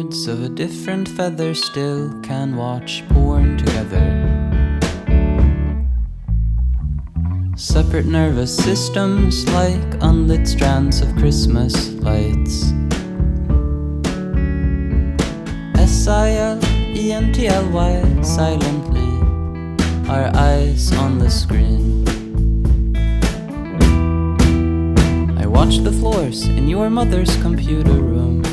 birds of a different feather still can watch porn together. Separate nervous systems like unlit strands of Christmas lights. SILENTLY, silently, our eyes on the screen. I watch the floors in your mother's computer room.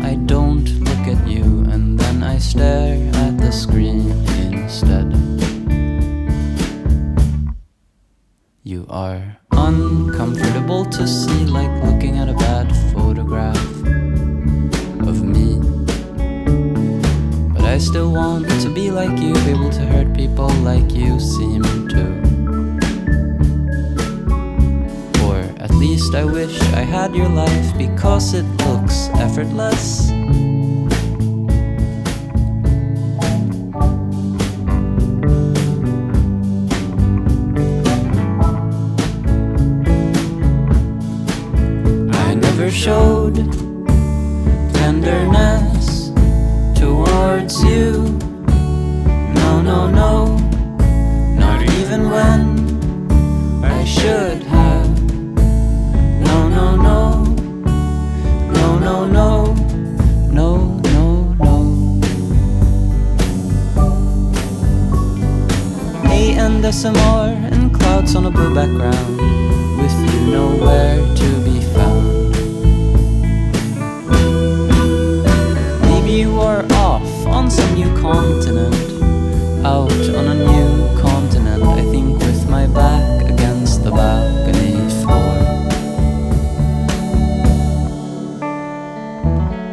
I don't look at you, and then I stare at the screen instead. You are uncomfortable to see, like looking at a bad photograph of me. But I still want to be like you, able to hurt people like you seem to. Or at least I wish I had your life, because it looks effortless. Showed tenderness towards you. No, no, no, not even when I should have. No, no, no, no, no, no, no, no, no. ASMR and clouds on a blue background, with you nowhere to be found. You are off on some new continent, out on a new continent, I think, with my back against the balcony floor.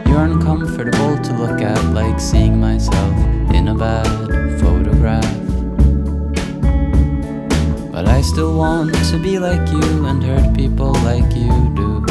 You're uncomfortable to look at, like seeing myself in a bad photograph. But I still want to be like you and hurt people like you do.